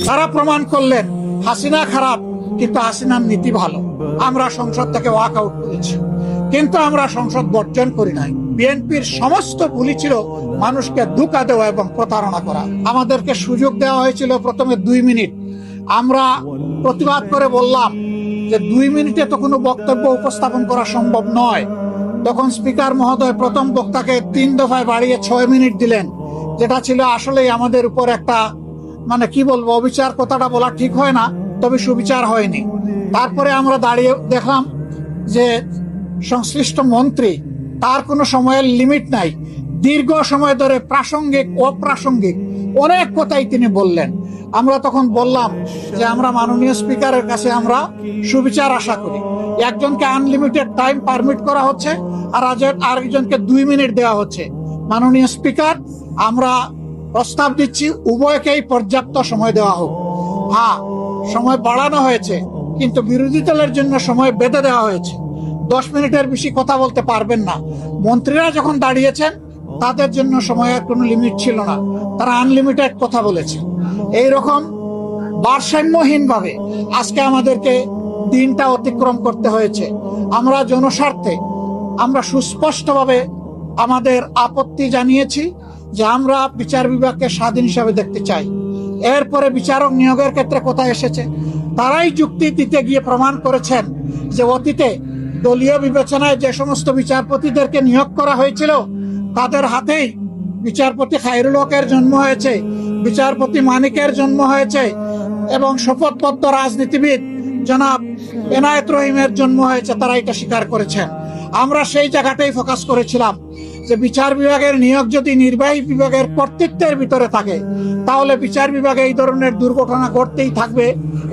তারা প্রমাণ করলেন হাসিনা খারাপ কিন্তু হাসিনার নীতি ভালো। আমরা সংসদ থেকে ওয়াক আউট করেছি, কিন্তু আমরা সংসদ বর্জন করি নাই। বিএনপির সমস্ত ভুলই ছিল মানুষকে ধোঁকা দেওয়া এবং প্রতারণা করা। আমাদেরকে সুযোগ দেওয়া হয়েছিল প্রথমে 2 মিনিট। আমরা প্রতিবাদ করে বললাম যে 2 মিনিটে তো কোনো বক্তব্য উপস্থাপন করা সম্ভব নয়। তখন স্পিকার মহোদয় প্রথম বক্তাকে 3 দফায় বাড়িয়ে 6 মিনিট দিলেন, যেটা ছিল আসলেই আমাদের উপর একটা কি বলবো, অবিচার। কথাটা বলা ঠিক হয় না, তবে সুবিচার হয়নি। তারপরে আমরা দাঁড়িয়ে দেখলাম যে সংশ্লিষ্ট মন্ত্রী, তার কোনো সময়ের লিমিট নাই, দীর্ঘ সময় ধরে প্রাসঙ্গিক অপ্রাসঙ্গিক অনেক কথাই তিনি বললেন। আমরা তখন বললাম যে আমরা মাননীয় স্পিকারের কাছে আমরা সুবিচার আশা করি। একজনকে আনলিমিটেড টাইম পারমিট করা হচ্ছে, আর আরেকজনকে 2 মিনিট দেওয়া হচ্ছে। মাননীয় স্পিকার, আমরা প্রস্তাব দিচ্ছি উভয়কেই পর্যাপ্ত সময় দেওয়া হোক। হ্যাঁ, সময় বাড়ানো হয়েছে, কিন্তু বিরোধী দলের জন্য সময় বেঁধে দেওয়া হয়েছে। 10 মিনিটের বেশি কথা বলতে পারবেন না। মন্ত্রীরা যখন দাঁড়িয়েছেন তাদের জন্য সময়ের কোনো লিমিট ছিল না, তারা আনলিমিটেড কথা বলেছে। এইরকম ভারসাম্যহীন ভাবে আজকে আমাদেরকে দিনটা অতিক্রম করতে হয়েছে। আমরা জনস্বার্থে আমরা সুস্পষ্টভাবে আমাদের আপত্তি জানিয়েছি যে আমরা বিচার বিভাগকে স্বাধীন হিসাবে দেখতে চাই। এরপরে বিচারক নিয়োগের ক্ষেত্রে কথা এসেছে, তারাই যুক্তি দিতে গিয়ে প্রমাণ করেছেন যে অতীতে দলীয় বিবেচনায় যে সমস্ত বিচারপতিদেরকে নিয়োগ করা হয়েছিল তাদের হাতেই বিচারপতি খায়রুল হকের জন্ম হয়েছে, বিচারপতি মানিকের জন্ম হয়েছে, এবং শপথবদ্ধ রাজনীতিবিদ জনাব এনায়েত রহিমের জন্ম হয়েছে। তারা এটা স্বীকার করেছেন। আমরা সেই জায়গাটাই ফোকাস করেছিলাম যে বিচার বিভাগের নিয়োগ যদি নির্বাহী বিভাগের কর্তৃত্বের ভিতরে থাকে, তাহলে বিচার বিভাগে এই ধরনের দুর্ঘটনা ঘটতেই থাকবে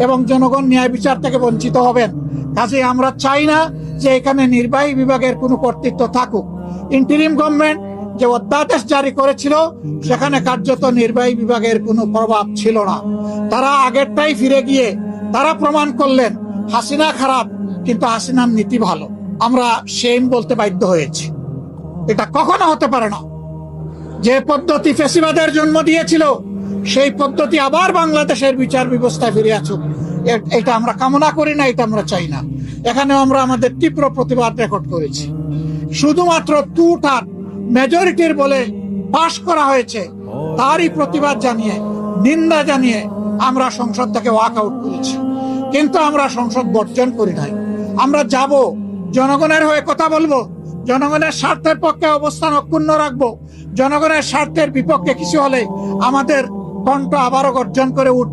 এবং জনগণ ন্যায় বিচার থেকে বঞ্চিত হবেন। কাজেই আমরা চাই না যে এখানে নির্বাহী বিভাগের কোনো কর্তৃত্ব থাকুক। ইন্টারিম গভর্নমেন্ট যে অধ্যাদেশ জারি করেছিল সেখানে কার্যত নির্বাহী বিভাগের কোনো প্রভাব ছিল না। তারা আগেরটাই ফিরে গিয়ে তারা প্রমাণ করলেন হাসিনা খারাপ কিন্তু হাসিনার নীতি ভালো। আমরা সেম বলতে বাধ্য হয়েছি। এটা কখনো হতে পারে না। যে পদ্ধতি ফ্যাসিবাদের জন্ম দিয়েছিল সেই পদ্ধতি আবার বাংলাদেশের বিচার ব্যবস্থায় ফিরে আসুক, এটা আমরা কামনা করি না, এটা আমরা চাই না। এখানেও আমরা আমাদের তীব্র প্রতিবাদ রেকর্ড করেছি। শুধুমাত্র টু-থার্ড মেজরিটির বলে পাশ করা হয়েছে, তারই প্রতিবাদ জানিয়ে, নিন্দা জানিয়ে আমরা সংসদ থেকে ওয়াক আউট করেছি, কিন্তু আমরা সংসদ বর্জন করি নাই। আমরা যাব, জনগণের হয়ে কথা বলবো, জনগণের স্বার্থের পক্ষে অবস্থান অক্ষুণ্ণ রাখবো। জনগণের স্বার্থের বিপক্ষে কিছু হলে আমাদের কণ্ঠ আবারও গর্জন করে উঠবে।